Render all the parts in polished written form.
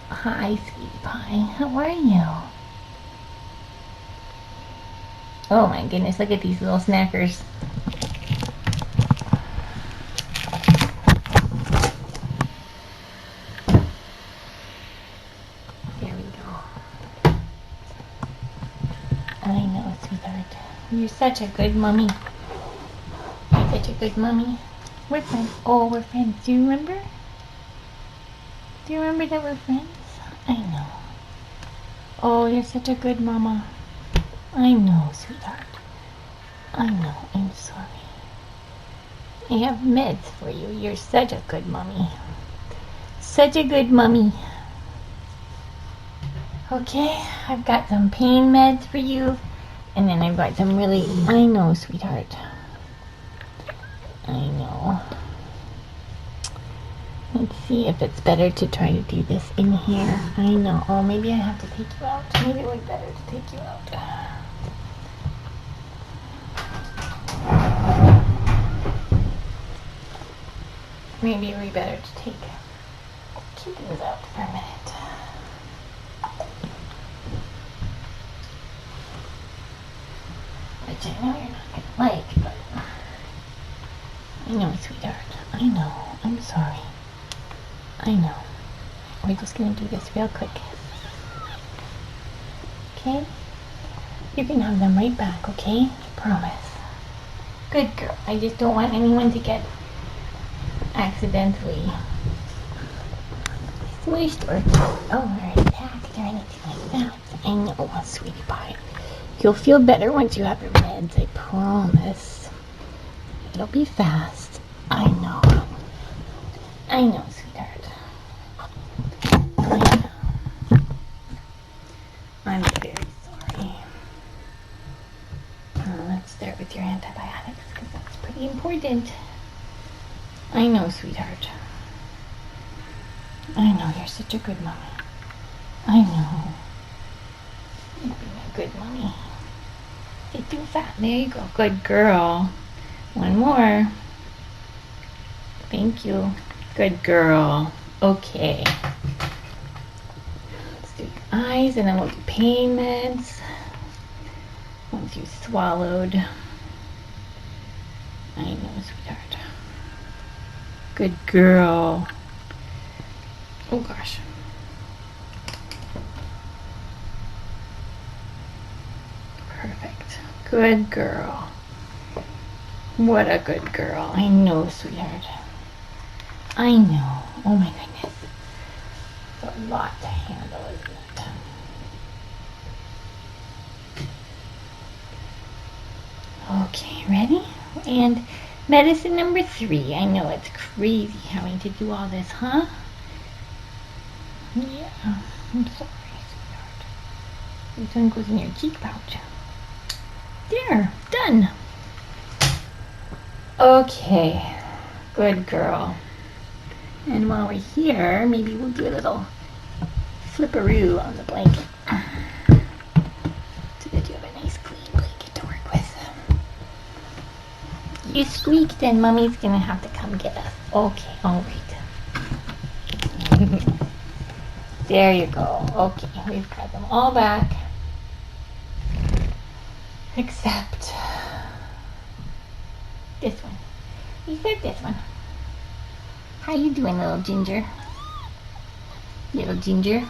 Hi, sweetie pie. How are you? Oh my goodness, look at these little snackers. There we go. I know, sweetheart. You're such a good mummy. You're such a good mummy. We're friends. Oh, we're friends. Do you remember? Do you remember that we're friends? I know. Oh, you're such a good mama. I know, sweetheart. I know. I'm sorry. I have meds for you. You're such a good mummy. Such a good mummy. Okay, I've got some pain meds for you. And then I've got some really... I know, sweetheart. I know. Let's see if it's better to try to do this in here. I know. Oh, maybe I have to take you out. Maybe it would be better to take you out. Maybe it would be better to take Kittens out for a minute. Which I know you're not going to like, but... I know, sweetheart. I know. I'm sorry. I know. We're just going to do this real quick. Okay? You can have them right back, okay? Promise. Good girl. I just don't want anyone to get accidentally squished or attacked or anything like that. I know, sweetie pie. You'll feel better once you have your meds, I promise. It'll be fast. I know. I know, sweetheart. I know. I'm very sorry. Let's start with your antibiotics because that's pretty important. I know, sweetheart. I know, you're such a good mommy. I know. You're being a good mommy. Get too fat. There you go. Good girl. One more. Thank you. Good girl. Okay. Let's do your eyes and then we'll do pain meds. Once you've swallowed. I know, sweetheart. Good girl. Oh gosh. Perfect. Good girl. What a good girl. I know, sweetheart. I know. Oh my goodness. It's a lot to handle, isn't it? Okay, ready? And medicine number 3. I know it's crazy having to do all this, huh? Yeah, I'm sorry, sweetheart. This one goes in your cheek pouch. There, done. Okay, good girl. And while we're here, maybe we'll do a little flipperoo on the blanket. So that you have a nice clean blanket to work with. You squeaked and Mommy's gonna have to come get us. Okay, alright. There you go. Okay, we've got them all back. Except this one. Except this one. How you doing, little ginger? Little ginger?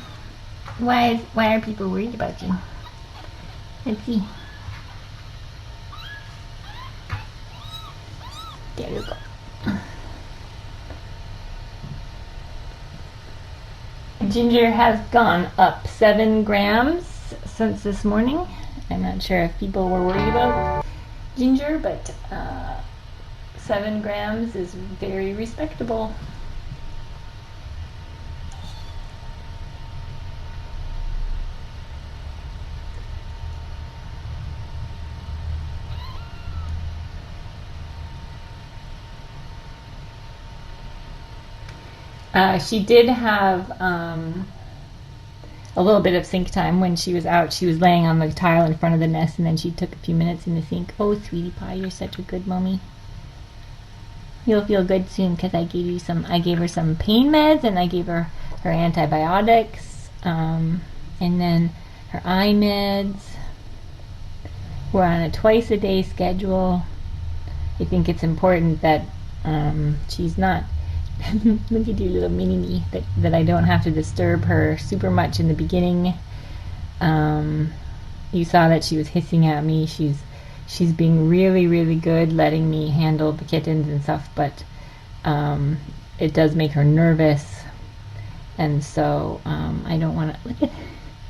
Why are people worried about you? Let's see. There you go. Ginger has gone up 7 grams since this morning. I'm not sure if people were worried about Ginger, but 7 grams is very respectable. She did have a little bit of sink time when she was out. She was laying on the tile in front of the nest, and then she took a few minutes in the sink. Oh, sweetie pie, you're such a good mommy. You'll feel good soon because I gave her some pain meds and I gave her antibiotics. And then her eye meds. We're on a twice a day schedule. I think it's important that she's not look at your little mini me, that I don't have to disturb her super much in the beginning. You saw that she was hissing at me. She's being really, really good letting me handle the kittens and stuff, but it does make her nervous, and so I don't want to look at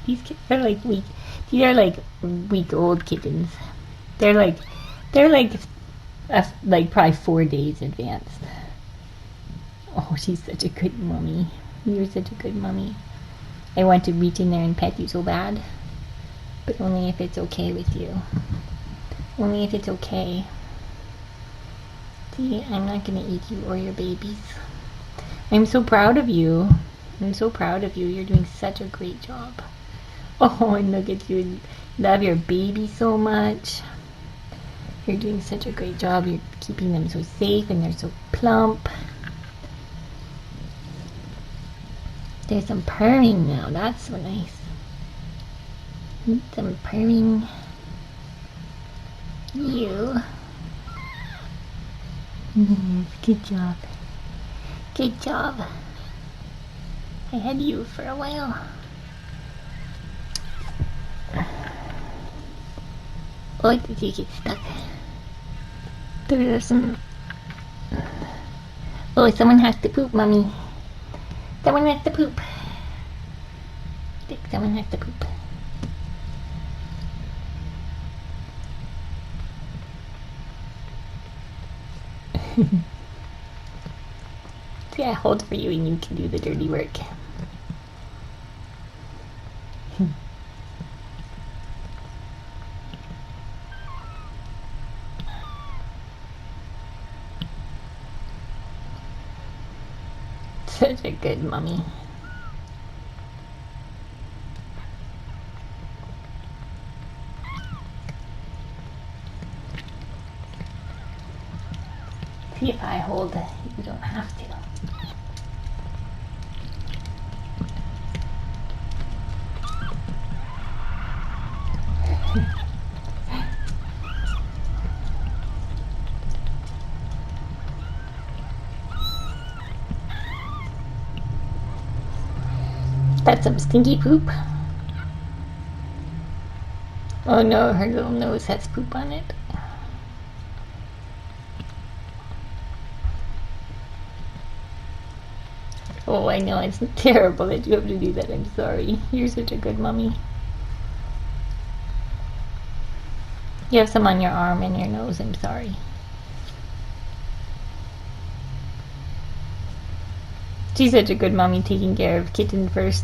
these kittens. They're like weak. These are like week-old kittens. They're like probably 4 days advanced. Oh, she's such a good mommy. You're such a good mommy. I want to reach in there and pet you so bad, but only if it's okay with you. Only if it's okay. See, I'm not gonna eat you or your babies. I'm so proud of you. I'm so proud of you. You're doing such a great job. Oh, and look at you. Love your baby so much. You're doing such a great job. You're keeping them so safe and they're so plump. There's some purring now. That's so nice. Some purring. You. Good job. Good job. I had you for a while. Oh, did you get stuck? There are some... Oh, someone has to poop, Mommy. Someone has to poop. I think someone has to poop. See, I hold for you and you can do the dirty work. Such a good mommy. See if I hold it. You don't have to. That's some stinky poop. Oh no, her little nose has poop on it. Oh, I know, it's terrible that you have to do that. I'm sorry. You're such a good mommy. You have some on your arm and your nose. I'm sorry. She's such a good mommy, taking care of kitten first.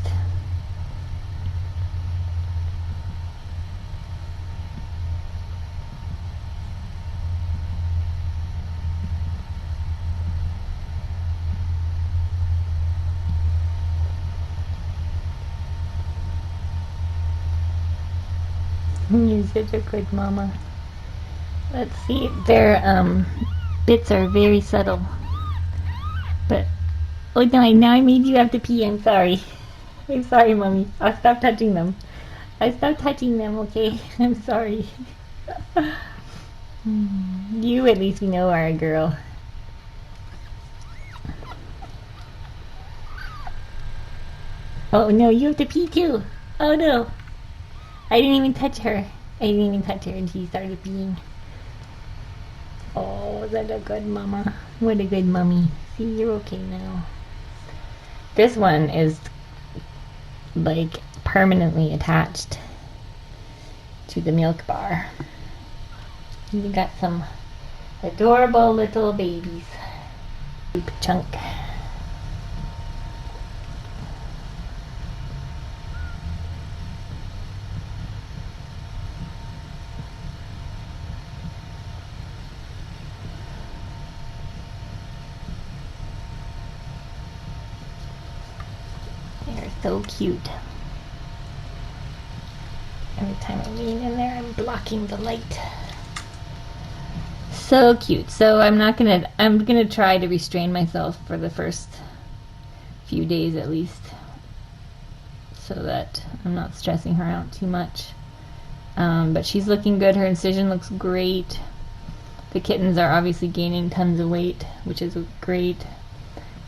You're such a good mama. Let's see, their bits are very subtle. But, oh no, now I made you have to pee. I'm sorry. I'm sorry, Mommy. I'll stop touching them. I stopped touching them, okay? I'm sorry. You, at least we know, are a girl. Oh no, you have to pee too. Oh no. I didn't even touch her. I didn't even touch her and she started peeing. Oh, was that a good mama? What a good mommy. See, you're okay now. This one is like permanently attached to the milk bar. You got some adorable little babies. Chunk. They're so cute. Every time I lean in there, I'm blocking the light. So cute. So I'm gonna try to restrain myself for the first few days at least. so that I'm not stressing her out too much. But she's looking good. Her incision looks great. The kittens are obviously gaining tons of weight, which is great.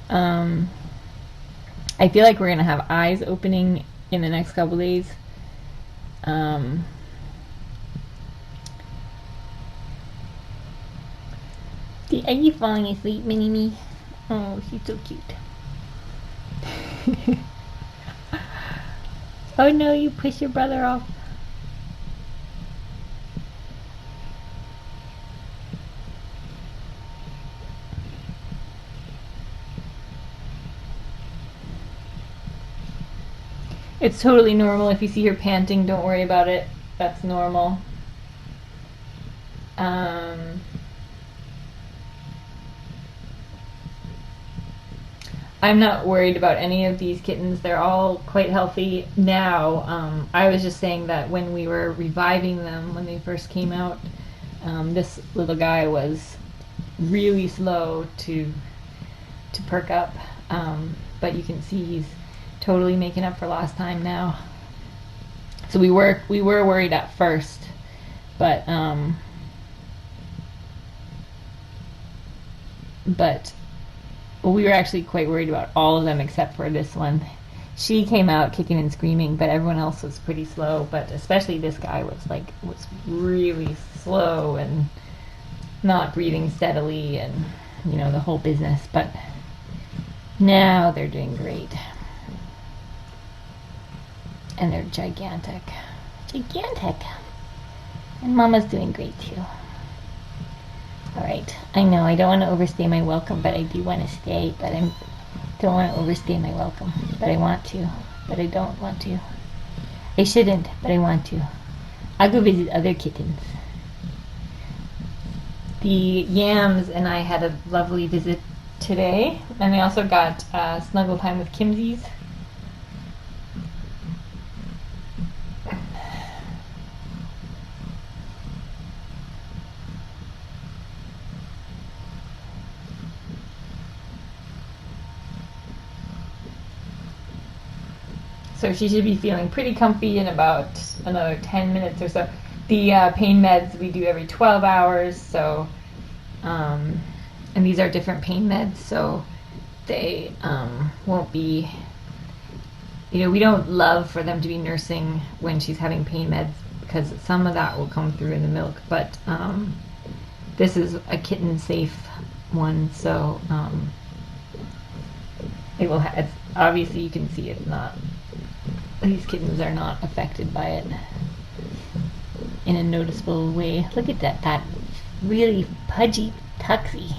I feel like we're going to have eyes opening in the next couple days. Are you falling asleep, Mini-Me? Oh, she's so cute. Oh no, you push your brother off. It's totally normal. If you see her panting, don't worry about it. That's normal. I'm not worried about any of these kittens. They're all quite healthy now. I was just saying that when we were reviving them, when they first came out, this little guy was really slow to perk up. But you can see he's totally making up for lost time now. So we were worried at first, but we were actually quite worried about all of them except for this one. She came out kicking and screaming, but everyone else was pretty slow. But especially this guy was really slow and not breathing steadily, and the whole business. But now they're doing great. And they're gigantic. Gigantic. And Mama's doing great too. Alright, I know I don't want to overstay my welcome, but I do want to stay. But I don't want to overstay my welcome. But I want to. But I don't want to. I shouldn't, but I want to. I'll go visit other kittens. The Yams and I had a lovely visit today. And we also got snuggle time with Kimsies. So she should be feeling pretty comfy in about another 10 minutes or so. The pain meds we do every 12 hours, so and these are different pain meds, so they won't be, we don't love for them to be nursing when she's having pain meds, because some of that will come through in the milk, but this is a kitten safe one, so it will have, obviously you can see it's not, these kittens are not affected by it in a noticeable way. Look at that really pudgy tuxie.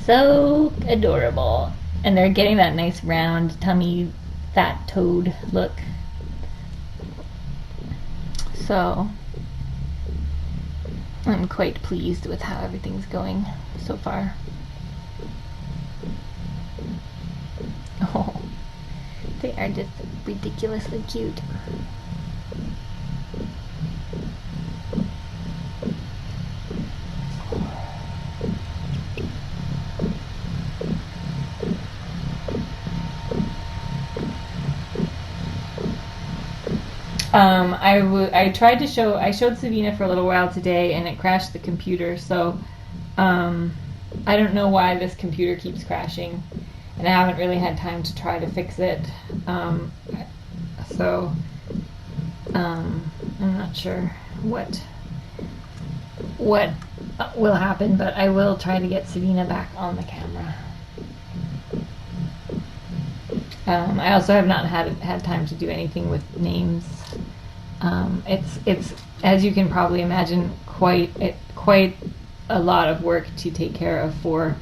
So adorable. And they're getting that nice round tummy fat toad look. So I'm quite pleased with how everything's going so far. Oh, they are just ridiculously cute. I showed Savina for a little while today, and it crashed the computer, so I don't know why this computer keeps crashing, and I haven't really had time to try to fix it, so I'm not sure what will happen, but I will try to get Savina back on the camera. I also have not had time to do anything with names. It's as you can probably imagine quite a lot of work to take care of for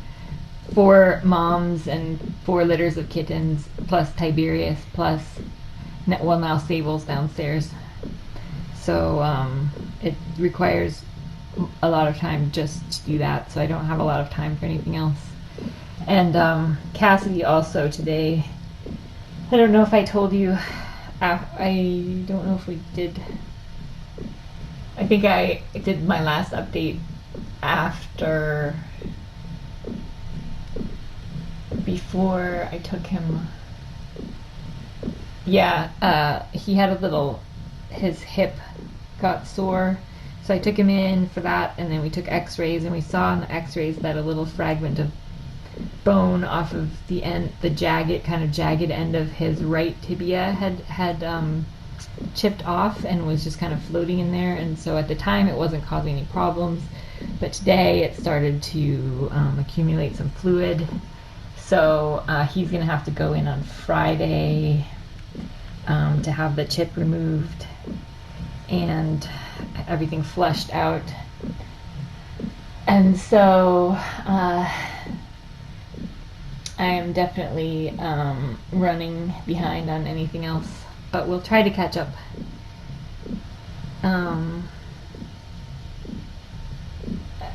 4 moms and 4 litters of kittens, plus Tiberius, plus now Sable's downstairs. So it requires a lot of time just to do that. So I don't have a lot of time for anything else. And Cassidy also today. I don't know if I told you. I don't know if we did. I think I did my last update before I took him Yeah, he had his hip got sore. So I took him in for that, and then we took x-rays, and we saw in the x-rays that a little fragment of bone off of the jagged end of his right tibia had chipped off and was just kind of floating in there. And so at the time it wasn't causing any problems, but today it started to accumulate some fluid. So he's going to have to go in on Friday to have the chip removed and everything flushed out. And so I am definitely running behind on anything else, but we'll try to catch up.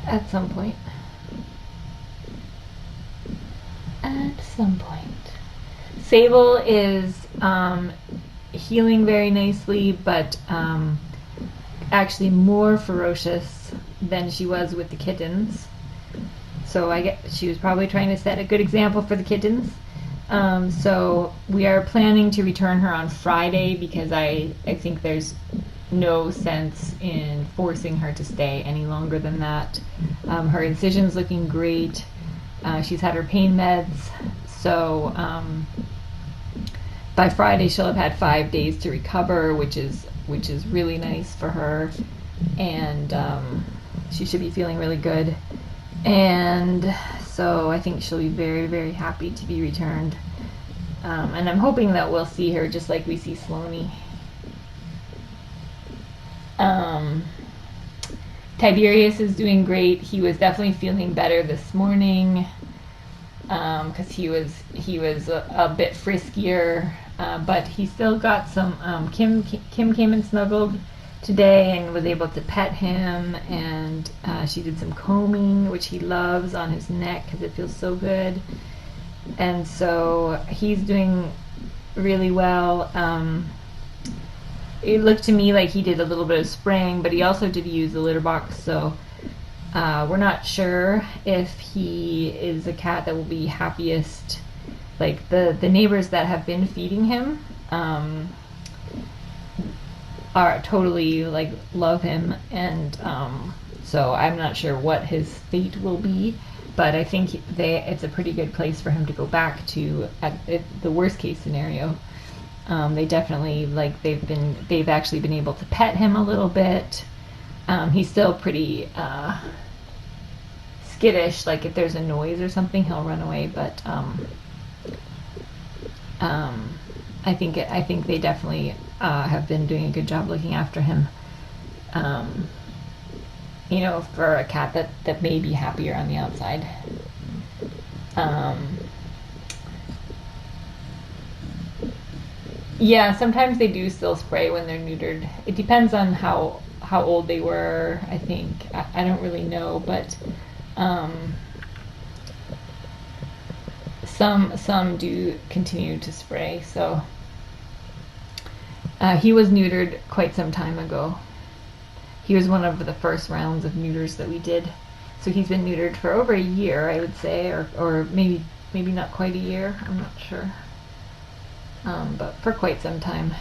At some point. At some point. Sable is healing very nicely, but actually more ferocious than she was with the kittens. So she was probably trying to set a good example for the kittens. So we are planning to return her on Friday because I think there's no sense in forcing her to stay any longer than that. Her incision's looking great. She's had her pain meds. So by Friday she'll have had 5 days to recover, which is really nice for her. And she should be feeling really good. And so I think she'll be very, very happy to be returned. And I'm hoping that we'll see her just like we see Sloane. Tiberius is doing great. He was definitely feeling better this morning because he was a bit friskier, but he still got some. Kim came and snuggled today and was able to pet him, and she did some combing, which he loves, on his neck because it feels so good. And so he's doing really well. It looked to me like he did a little bit of spraying, but he also did use the litter box, so we're not sure if he is a cat that will be happiest. Like the neighbors that have been feeding him are totally like love him, and so I'm not sure what his fate will be, but I think it's a pretty good place for him to go back to at the worst case scenario. They definitely they've actually been able to pet him a little bit. He's still pretty skittish, like if there's a noise or something he'll run away, but I think they definitely have been doing a good job looking after him. For a cat that may be happier on the outside. Yeah, sometimes they do still spray when they're neutered. It depends on how old they were, I think. I don't really know, but some do continue to spray. So he was neutered quite some time ago. He was one of the first rounds of neuters that we did. So he's been neutered for over a year, I would say, or maybe not quite a year. I'm not sure. But for quite some time,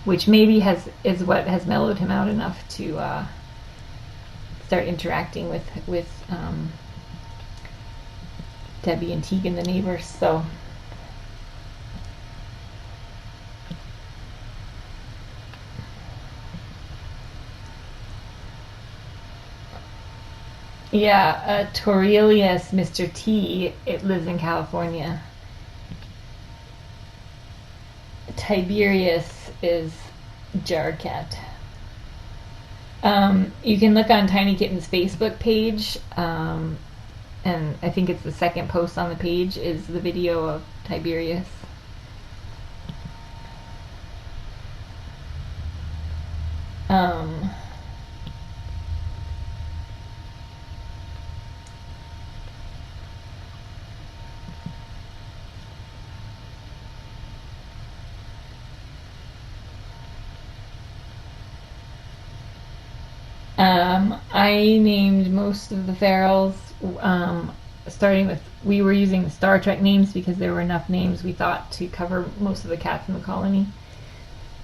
which maybe is what has mellowed him out enough to start interacting with Debbie and Tegan, the neighbors. So yeah, Torelius, Mr. T, it lives in California. Tiberius is jar cat. You can look on Tiny Kitten's Facebook page, and I think it's the second post on the page is the video of Tiberius. I named most of the ferals. starting with, we were using Star Trek names because there were enough names we thought to cover most of the cats in the colony.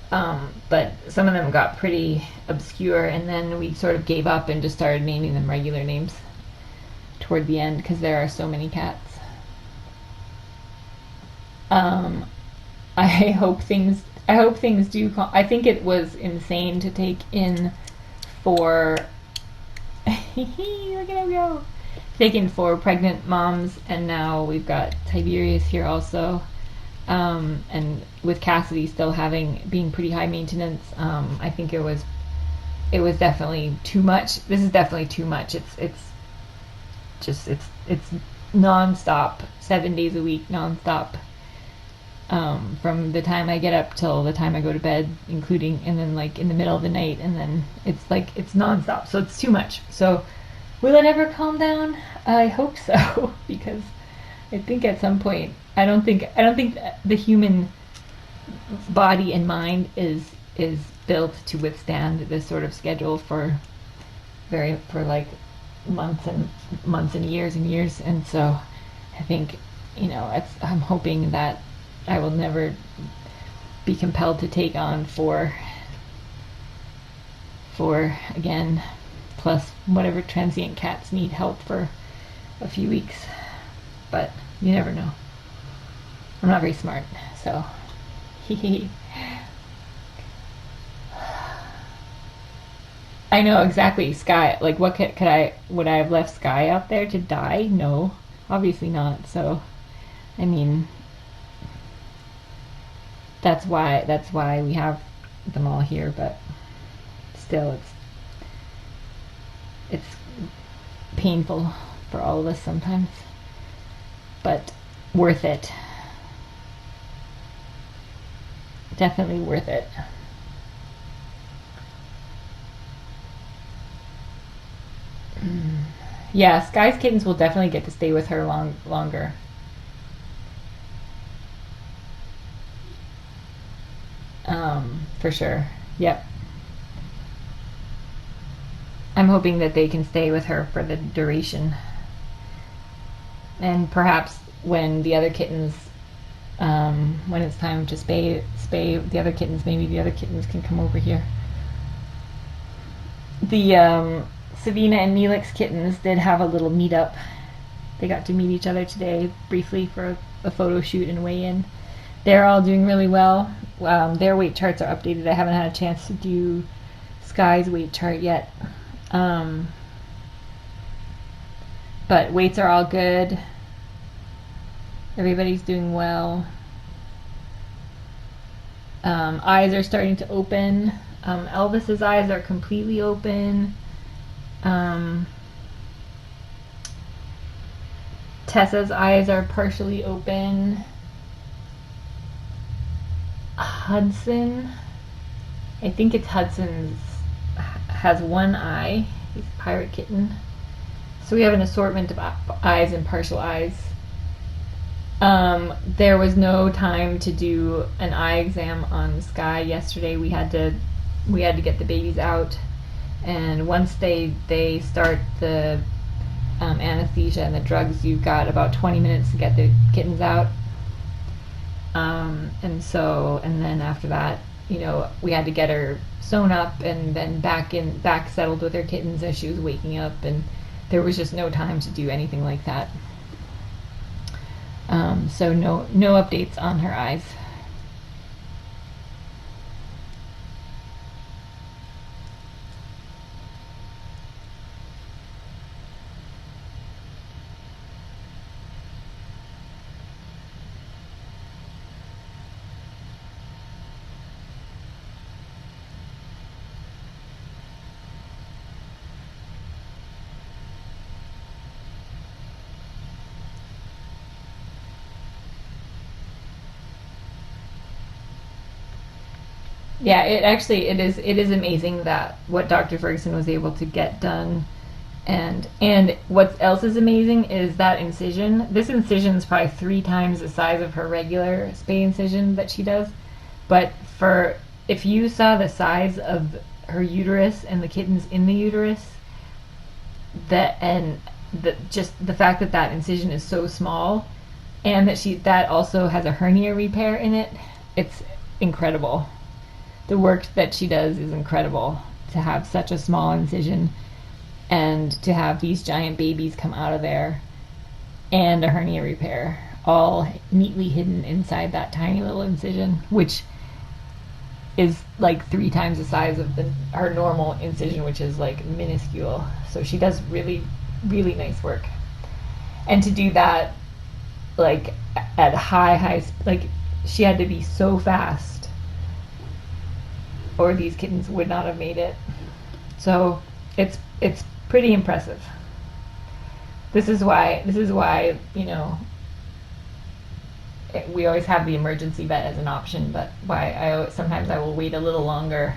But some of them got pretty obscure, and then we sort of gave up and just started naming them regular names toward the end because there are so many cats. I hope things do. I think it was insane to take in 4. Look at him go! Taken 4 pregnant moms, and now we've got Tiberius here also. And with Cassidy still being pretty high maintenance, I think it was definitely too much. This is definitely too much. It's nonstop, 7 days a week, nonstop. From the time I get up till the time I go to bed, including, and then like in the middle of the night, and then it's nonstop. So it's too much. So will it ever calm down? I hope so, because I think at some point, I don't think the human body and mind is built to withstand this sort of schedule for like months and years and years. And so I think, I'm hoping that I will never be compelled to take on 4 again, plus whatever transient cats need help for a few weeks. But you never know. I'm not very smart, so I know exactly. Skye, like, what would I have left Skye out there to die? No, obviously not. So I mean, that's why we have them all here, but still it's painful for all of us sometimes, but worth it. Definitely worth it. Yeah, Skye's kittens will definitely get to stay with her longer. For sure. Yep. I'm hoping that they can stay with her for the duration. And perhaps when the other kittens, when it's time to spay the other kittens, maybe the other kittens can come over here. The Savina and Neelix kittens did have a little meetup. They got to meet each other today briefly for a photo shoot and weigh in. They're all doing really well. Their weight charts are updated. I haven't had a chance to do Skye's weight chart yet. But weights are all good. Everybody's doing well. Eyes are starting to open. Elvis's eyes are completely open. Tessa's eyes are partially open. Hudson, I think it's Hudson's, has one eye. He's a pirate kitten. So we have an assortment of eyes and partial eyes. There was no time to do an eye exam on Skye yesterday. We had to get the babies out, and once they start the anesthesia and the drugs, you've got about 20 minutes to get the kittens out. And then after that, we had to get her sewn up and then back settled with her kittens as she was waking up, and there was just no time to do anything like that. So no updates on her eyes. Yeah, it is amazing that what Dr. Ferguson was able to get done, and what else is amazing is that incision. This incision is probably 3 times the size of her regular spay incision that she does, but if you saw the size of her uterus and the kittens in the uterus, and just the fact that that incision is so small, and that also has a hernia repair in it, it's incredible. The work that she does is incredible, to have such a small incision and to have these giant babies come out of there and a hernia repair all neatly hidden inside that tiny little incision, which is like 3 times the size of her normal incision, which is like minuscule. So she does really, really nice work. And to do that like at high like she had to be so fast or these kittens would not have made it. So it's pretty impressive. This is why we always have the emergency vet as an option, but sometimes I will wait a little longer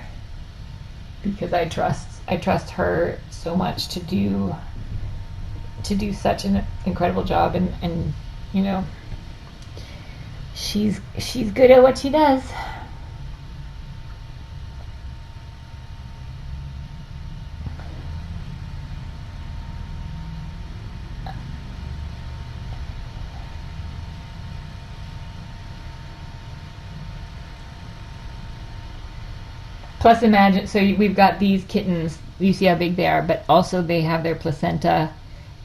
because I trust her so much to do such an incredible job, and she's good at what she does. Plus, imagine, so we've got these kittens, you see how big they are, but also they have their placenta,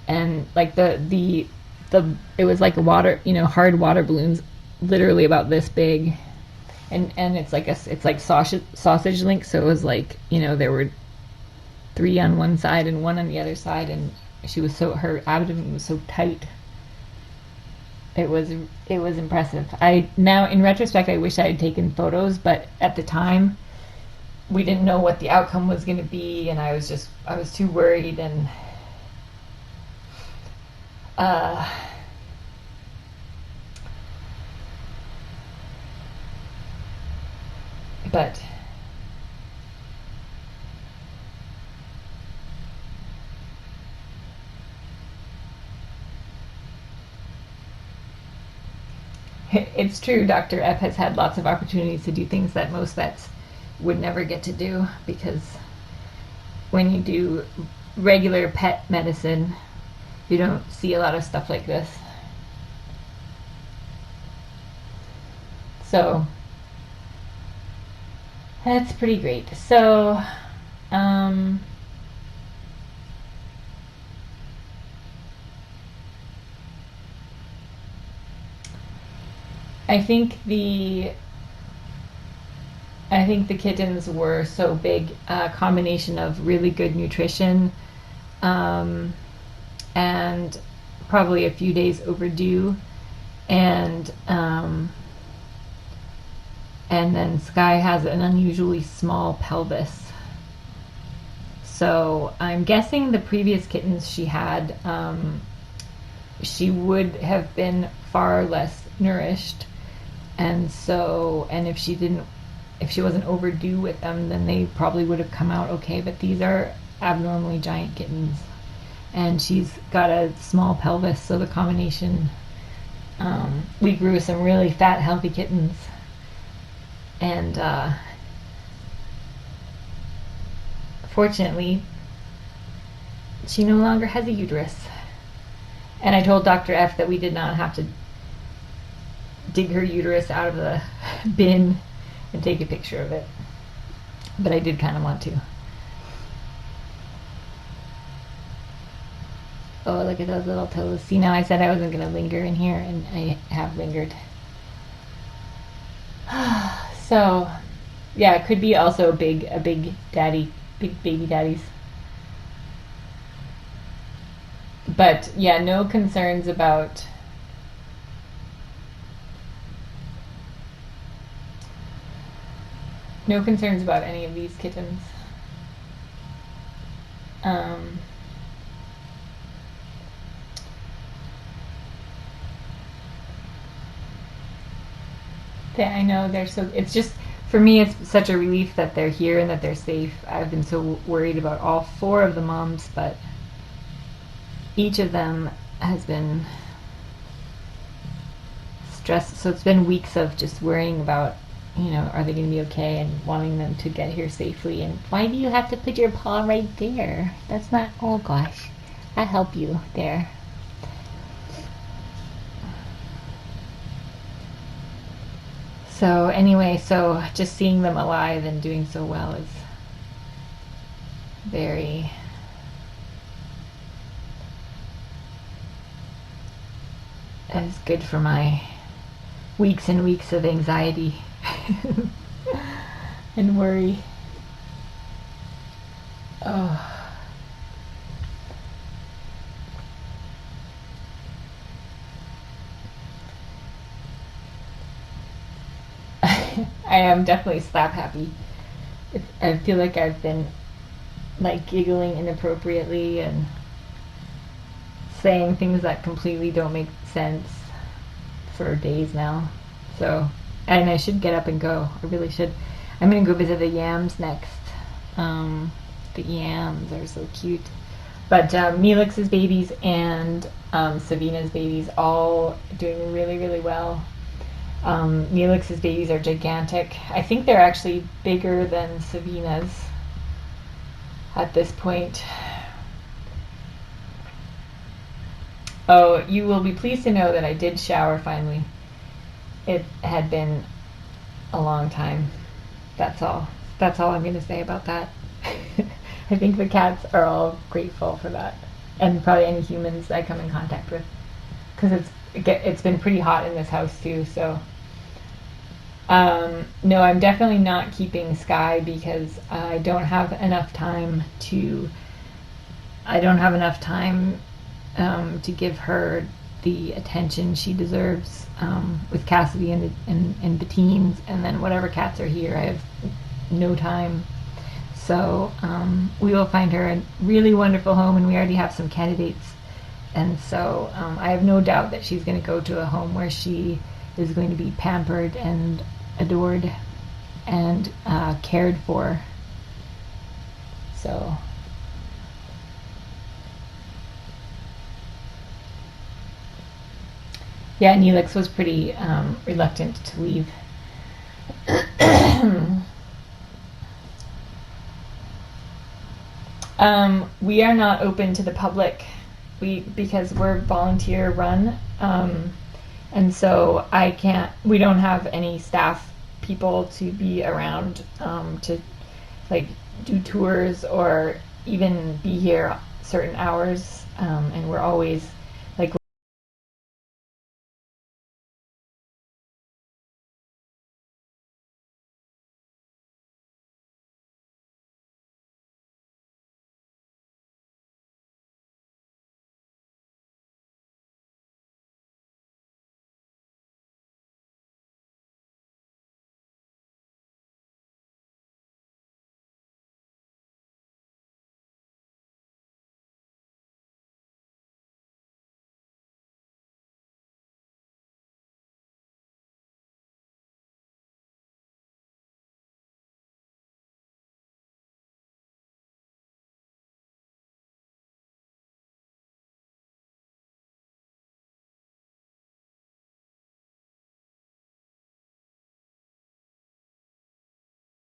and like it was like hard water balloons, literally about this big, and it's like sausage link, so it was like, there were 3 on one side and 1 on the other side, and her abdomen was so tight. It was impressive. Now in retrospect, I wish I had taken photos, but at the time we didn't know what the outcome was going to be, and I was too worried, and but it's true, Dr. F has had lots of opportunities to do things that most vets would never get to do, because when you do regular pet medicine, you don't see a lot of stuff like this. So that's pretty great. So I think the kittens were so big, a combination of really good nutrition, and probably a few days overdue, and then Skye has an unusually small pelvis. So I'm guessing the previous kittens she had, she would have been far less nourished, and if she wasn't overdue with them, then they probably would have come out okay. But these are abnormally giant kittens, and she's got a small pelvis, so the combination, we grew some really fat, healthy kittens, and fortunately she no longer has a uterus. And I told Dr. F that we did not have to dig her uterus out of the bin and take a picture of it, but I did kind of want to. Oh, look at those little toes. See, now I said I wasn't going to linger in here, and I have lingered. So yeah, it could be also a big baby daddies. But yeah, no concerns about any of these kittens. I know it's just, for me, it's such a relief that they're here and that they're safe. I've been so worried about all 4 of the moms, but each of them has been stressed. So it's been weeks of just worrying about, are they going to be okay, and wanting them to get here safely. And why do you have to put your paw right there? That's not, oh gosh. I help you there. So anyway, so just seeing them alive and doing so well is very is good for my weeks and weeks of anxiety and worry. Oh. I am definitely slap happy. I feel like I've been like giggling inappropriately and saying things that completely don't make sense for days now. So, and I should get up and go. I really should. I'm gonna go visit the yams next. The yams are so cute. But Neelix's babies and Savina's babies all doing really, really well. Neelix's babies are gigantic. I think they're actually bigger than Savina's at this point. Oh, you will be pleased to know that I did shower finally. It had been a long time. That's all. That's all I'm going to say about that. I think the cats are all grateful for that. And probably any humans I come in contact with. Because it's been pretty hot in this house too, so... no, I'm definitely not keeping Skye because I don't have enough time to to give her the attention she deserves with Cassidy and Bettines, and then whatever cats are here, I have no time. So we will find her a really wonderful home, and we already have some candidates. And so I have no doubt that she's going to go to a home where she is going to be pampered and adored and cared for. So yeah, Neelix was pretty reluctant to leave. We are not open to the public because we're volunteer run, and so we don't have any staff people to be around to like do tours or even be here certain hours, and we're always